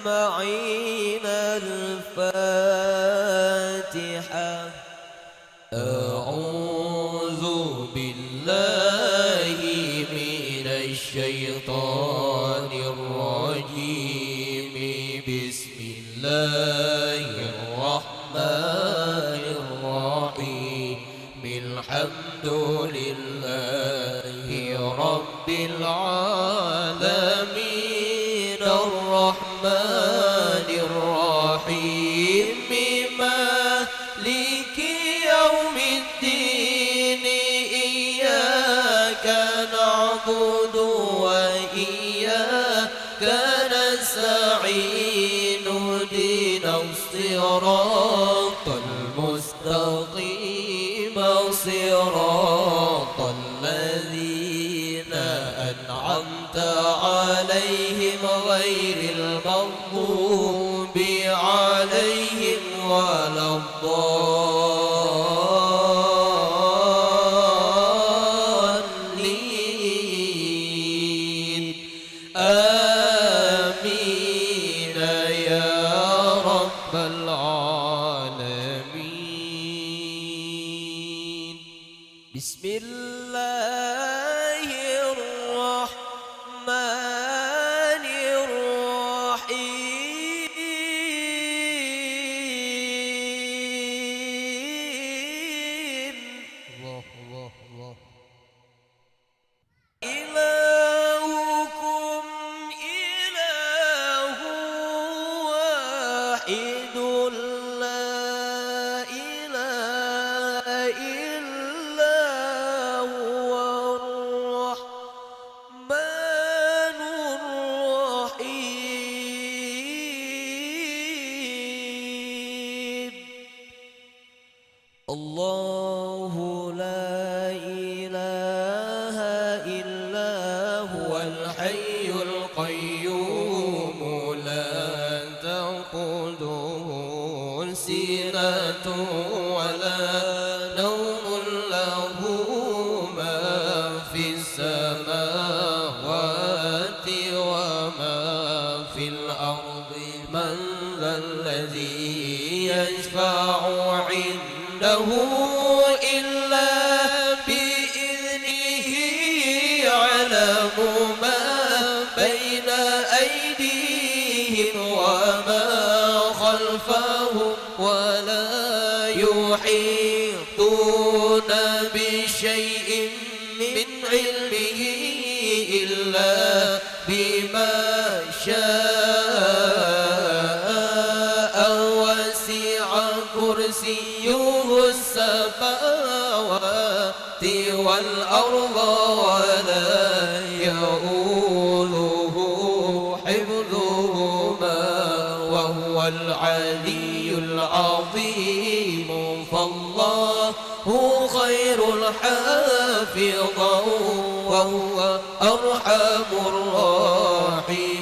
أجمعين. الفاتحة. أعوذ بالله من الشيطان الرجيم. بسم الله الرحمن الرحيم. الحمد لله رب العالمين. الرحمن الرحيم. مالك يوم الدين. إياك نعبد وإياك نستعين. اهدنا الصراط المستقيم. صراط الذين أنعمت عليهم غير المغضوب عليهم ولا الضالين. آمين يا رب العالمين. بسم الله الرحمن الرحيم. الله الله الله. إلهكم إله واحد لا إله إلا هو الرحمن الرحيم. الله لا إله إلا هو الحي القيوم لا تأخذه سنة ولا نوم. له ما في السماوات وما في الأرض. من ذا الذي يشفع عنده إلا بإذنه. يعلم ما بين أيديهم وما خلفهم ولا يحيطون بشيء من علمه إلا بما شاء. وسع كرسيه السماوات والأرض ولا يؤوده حفظهما وهو العلي العظيم. فالله خير حافظا وهو أرحم الراحمين.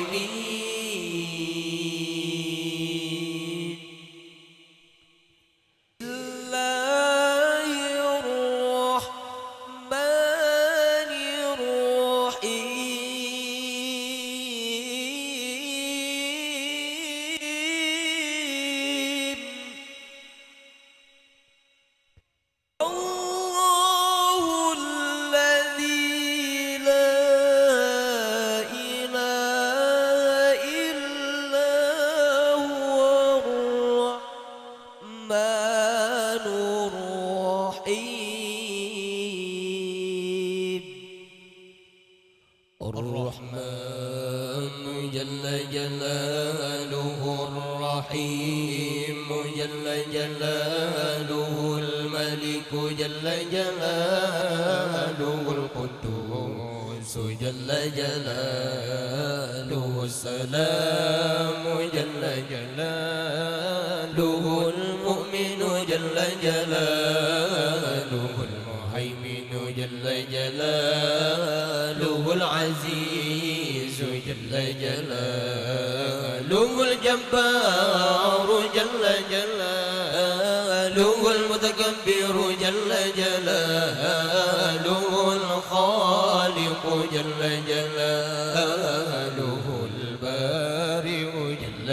الرحمن جل جلاله. الرحيم جل جلاله. الملك جل جلاله. القدوس جل جلاله. السلام جل جلاله. المؤمن جل جلاله. المهيمن جل جلاله. العزيز جل جلاله. الجبار جل جلاله. المتكبر جل جلاله. الخالق جل جلاله. البارئ جل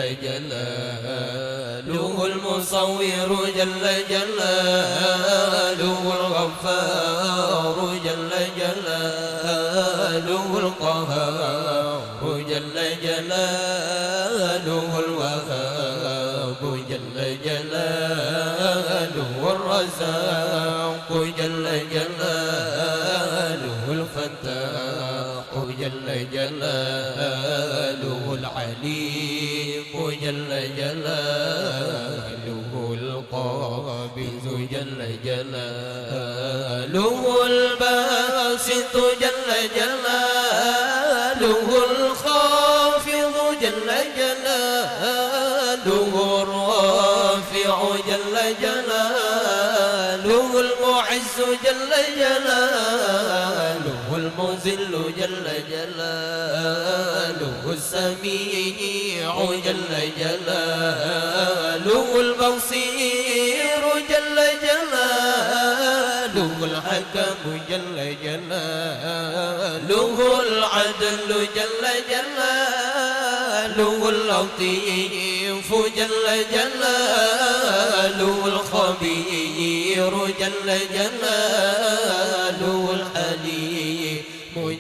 المصور جل جلاله الغفار جل جلاله القهار جل جلاله الوهاب جل جلاله الرزاق جل جلاله الفتاح جل جلاله العليم جل جلاله القابض جل جلاله الباسط جل جلاله الخافض جل جلاله الرافع جل جلاله المعز جل جلاله المذل جل جلاله السميع جل جلاله البصير جل جلاله الحكم جل جلاله العدل جل جلاله اللطيف جل جلاله الخبير جل جلاله الحليم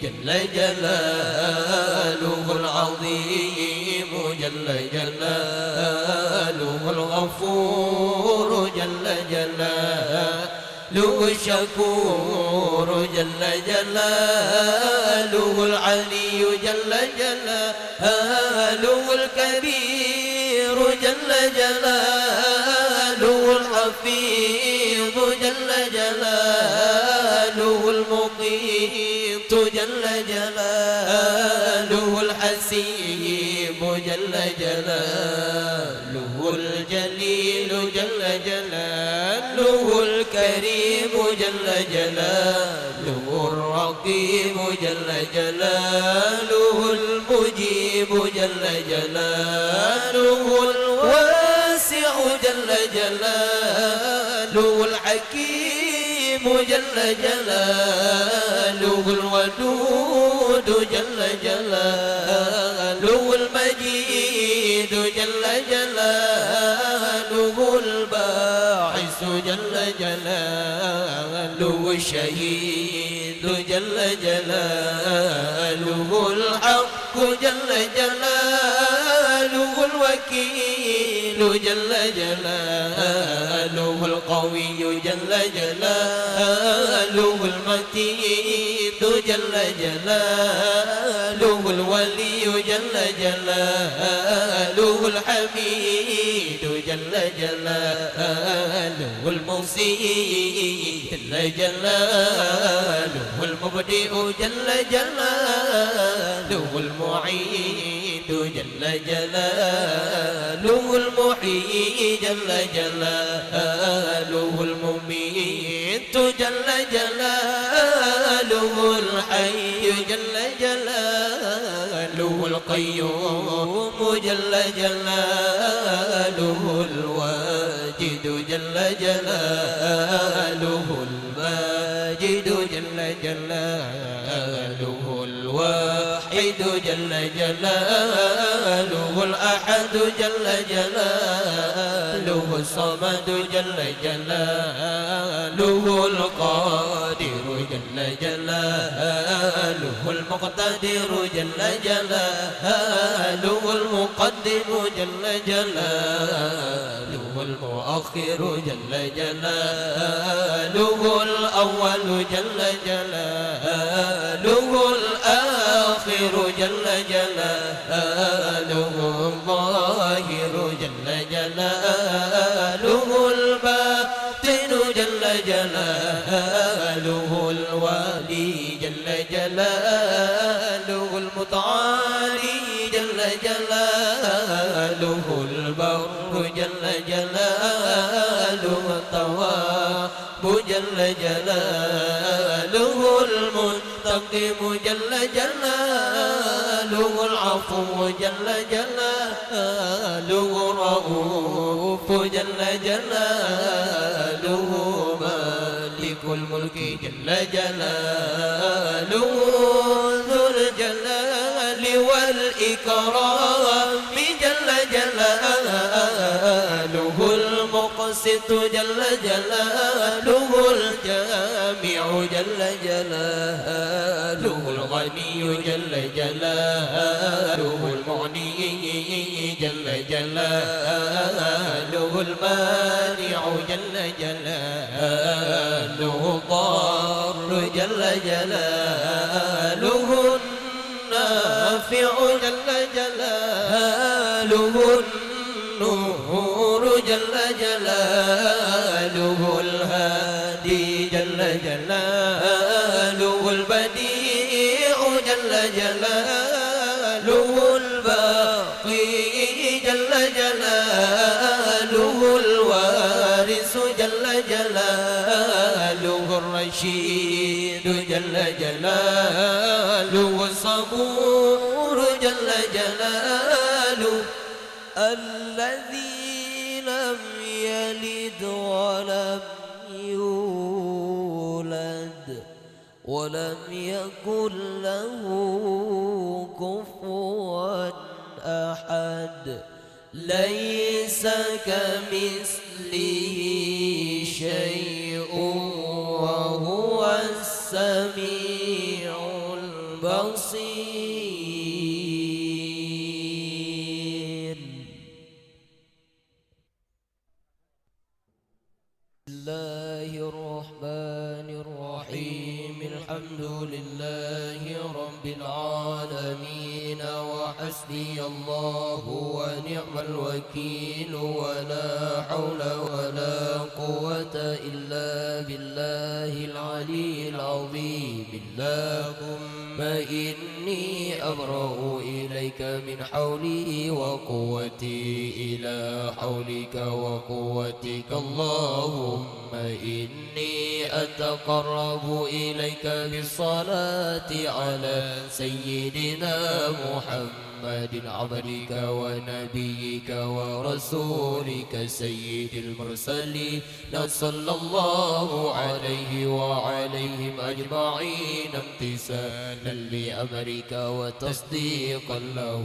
جل جلاله العظيم جل جلاله الغفور جل جلاله الشكور جل جلاله العلي جل جلاله الكبير جل جلاله الحفيظ جل جلاله المقيت جل جلاله الحسيب جل جلاله الجليل جل جلاله الكريم جل جلاله الرقيب جل جلاله المجيب جل جلاله الواسع جل جلاله الحكيم جل جلاله الودود جل جلاله المجيد جل جلاله الباعث جل جلاله الشهيد جل جلاله الحق جل جلاله الوكيل جل جلاله القوي جل جلاله المتين جل جلاله الولي جل جلاله الحميد جل جلاله المصيب جل جلاله المبدئ جل جلاله المعيد جل جلاله المحيي جل جلاله المميت جل جلاله الحي جل جلاله القيوم جل جلاله الواجد جل جلاله الماجد جل جلاله الواحد جل جلاله الأحد جل جلاله الصمد جل جلاله القادر جل جلاله المقتدر جل جلاله المقدم جل جلاله المؤخر جل جلاله الأول جل جلاله الآخر جل جلاله الظاهر جل جلاله الباطن جل جلاله الوالي جل جلاله المتعالي جل جلاله البر جل جلاله التواب جل جلاله المنتقم جل جلاله العفو جل جلاله الرؤوف جل جلاله مالك الملك جل جلاله ذو الجلال والإكرام جل جلاله جل جلاله الجامع جل جلاله الغني جل جلاله المغني جل جلاله المانع جل جلاله الضار جل جلاله النافع جل جلاله النور جل جلاله الهادي جل جلاله البديع جل جلاله الباقي جل جلاله الوارث جل جلاله الرشيد جل جلاله الصبور جل جلاله الذي لم يلد ولم يولد ولم يكن له كفوا أحد ليس كمثله شيء وهو السميع البصير. بسم الله الرحمن الرحيم الحمد لله رب العالمين وحسبي الله ونعم الوكيل ولا حول ولا قوة إلا بالله العلي العظيم. اللهم إني أبرأ إليك من حولي وقوتي إلى حولك وقوتك. اللهم إني أتقرب إليك بالصلاة على سيدنا محمد عبدك ونبيك ورسولك سيد المرسلين صلى الله عليه وعليهم أجمعين امتثالا لأمرك وتصديقا له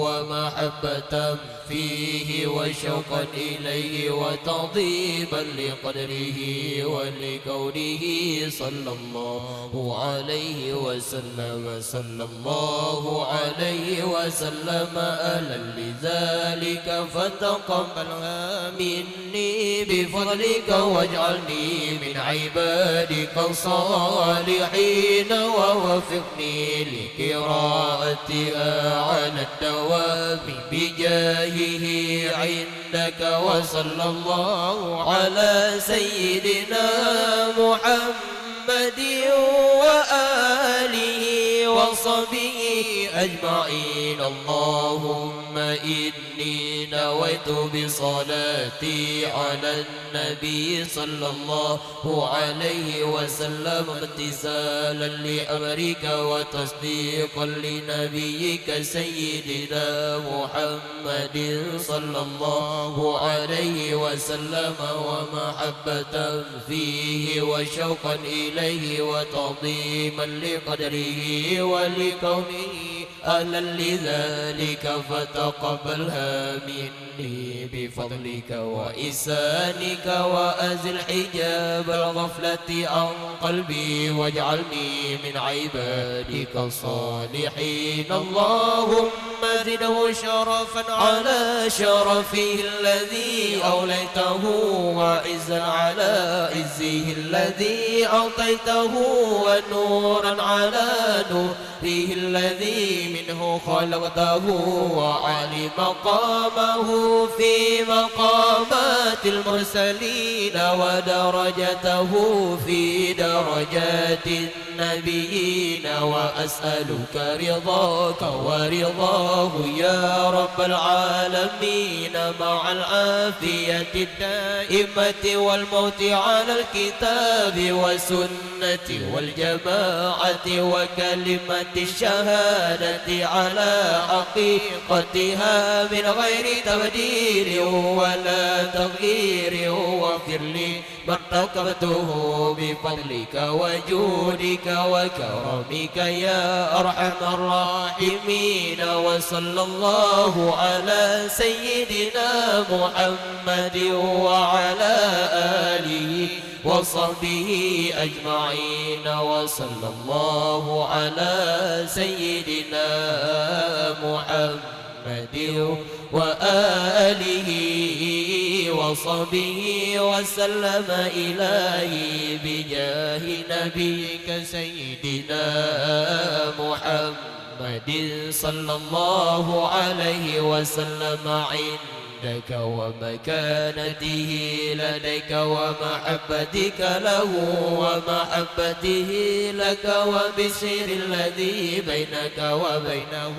ومحبة فيه وشوقا إليه وتعظيما لقدره ولكونه صلى الله عليه وسلم صلى الله عليه وسلم أهلا لذلك فتقبلها مني بفضلك واجعلني من عبادك الصالحين ووفقني لقراءتها على الدوام بجاهه عندك. وصلى الله على سيدنا محمد وآله وصحبه أجمعين. اللهم إني نويت بصلاتي على النبي صلى الله عليه وسلم امتثالا لأمرك وتصديقا لنبيك سيدنا محمد صلى الله عليه وسلم ومحبة فيه وشوقا إليه وتعظيما لقدره ولكونه أهلا لذلك فتقبلها مني بفضلك وإحسانك وأزل حجاب الغفلة عن قلبي واجعلني من عبادك الصالحين. اللهم زده شرفا على شرفه الذي أوليته وعزا على عزه الذي أعطيته ونورا على نوره الذي منه خلقته وعلي مقامه في مقامات المرسلين ودرجته في درجات النبيين. وأسألك رضاك ورضاه يا رب العالمين مع العافية الدائمة والموت على الكتاب والسنة والجماعة وكلمة الشهادة على حقيقتها من غير تبديل ولا تغيير، واغفر لي ما ارتكبته بفضلك وجودك وكرمك يا أرحم الراحمين. وصلى الله على سيدنا محمد وعلى آله وصحبه أجمعين. وصلى الله على سيدنا محمد وآله وصحبه وسلم إلهي بجاه نبيك سيدنا محمد صلى الله عليه وسلم عندك ومكانته لديك ومحبتك له ومحبته لك وبالسر الذي بينك وبينه.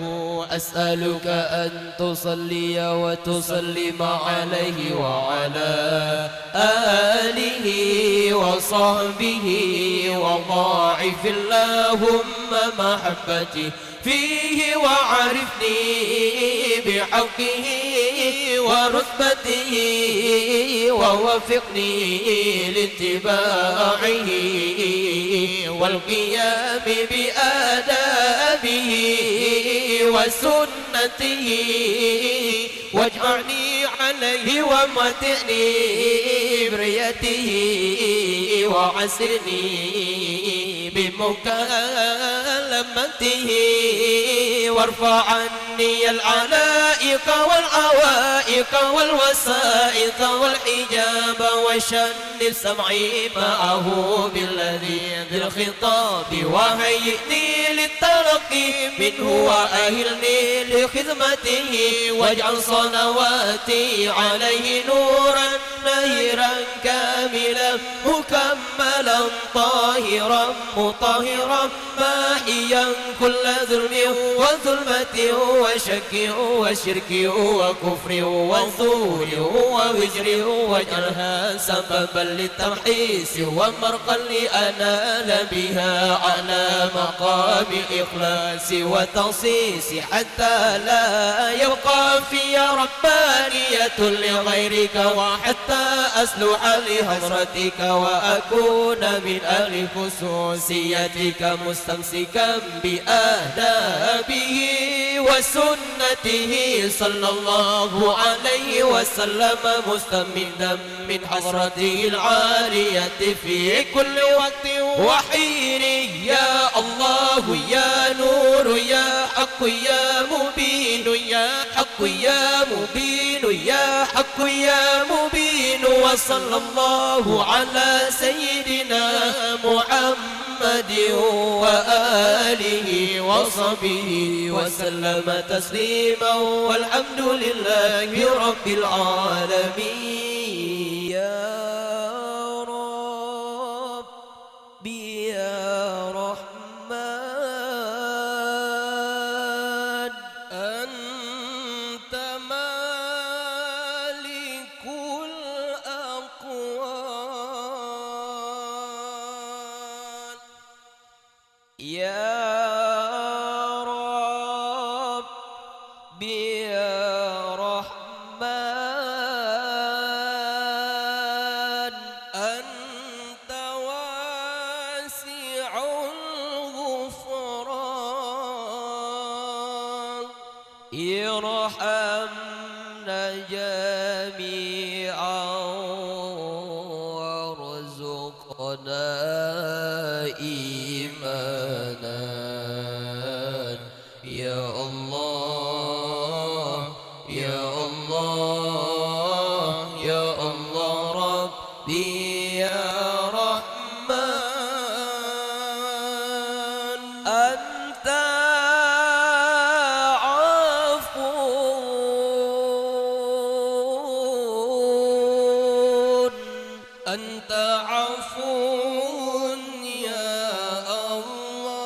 أسألك أن تصلي وتسلم عليه وعلى آله وصحبه وضاعف اللهم محبتي فيه وعرفني بحقه ورتبته ووفقني لاتباعه والقيام بآدابه وسنته، واجمعني عليه ومتعني بريته وعسرني بمكالمته، وارفع عني العلائق والعوائق والوسائط والحجاب وشنف سمعي معه بالذي ذي الخطاب، وهيئني للتلقي منه وأهلني لخدمته، واجعل صلواتي عليه نورا نهرا كاملا مكملا طاهرا مطهرا ماحيا كل ظلم وظلمة وشك وشرك وكفر وزور ووجر، واجعلها سببا للتمحيص ومرقا لأنال بها على مقام الإخلاص والتخصيص، حتى لا يبقى في ربانية لغيرك، وحتى أصلح لحضرتك وأكون من أهل خصوصيتك مستمسكا بآدابه وسنته صلى الله عليه وسلم، مستمدا من حضرته العالية في كل وقت وحين. يا الله يا نور يا حق يا مبين يا حق يا مبين يا حق يا مبين. وصلى الله على سيدنا محمد وآله وصحبه وسلم تسليما، والحمد لله رب العالمين. يا ربي يا رحمن أنت مالك الأقوال. يا ربي يا رحمن أنت واسع الغفران، ارحمنا جميعا وارزقنا إيمانا. يا الله يا الله يا الله ربي يا رحمن أنت عفو أنت عفو يا الله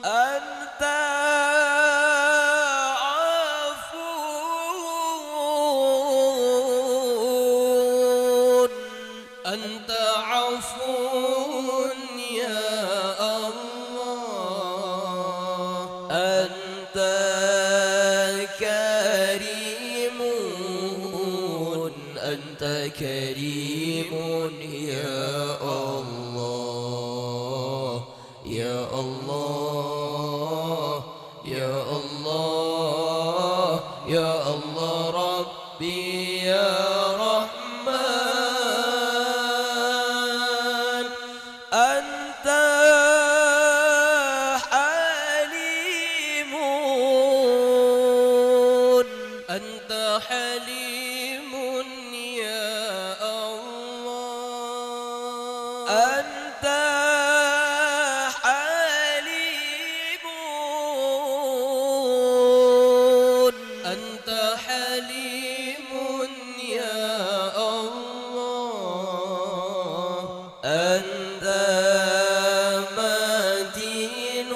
أنت عفو أنت عفو يا الله كريم يا الله يا الله يا الله يا الله ربي يا رحمن أنت حليم أنت حليم يا الله أنت حليم أنت حليم يا الله أنت متين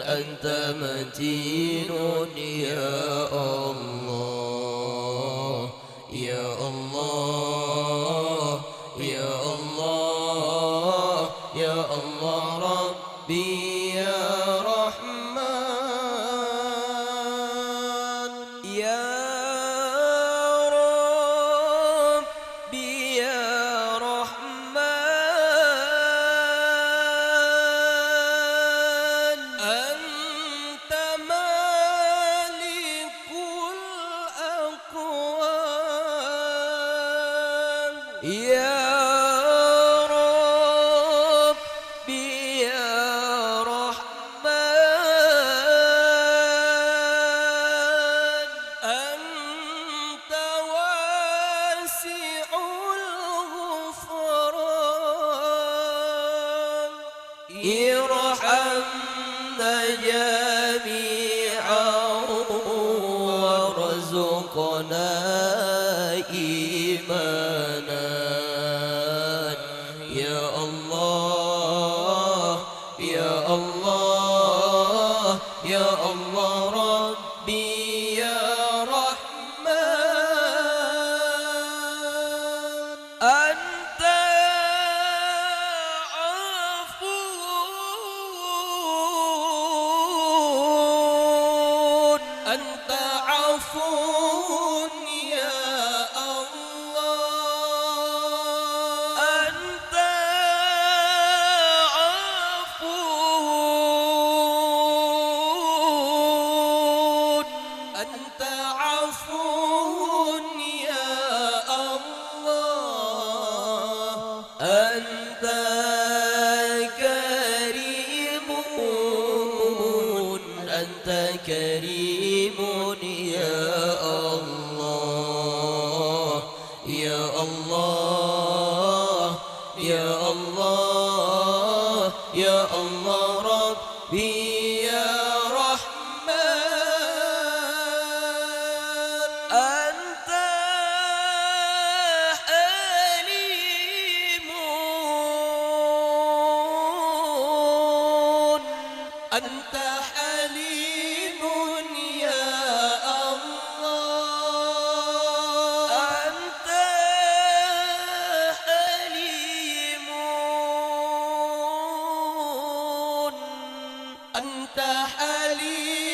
أنت متين يا الله يا الله يا الله يا الله ربي يا رحمن يا ربي يا رحمن أنت مالك الأقوام يا ربي يا رحمن أنت واسع الغفران ارحمنا جميعا وارزقنا إيمانا يا الله يا الله يا الله ربي يا رحمن أنت عفو أنت عفو يا الله أنت عفو أنت عفو يا الله أنت كريم أنت كريم يا الله يا الله يا الله يا الله ربي يا رحمن أنت حليم أنت حليم يا الله أنت حليم أنت حليم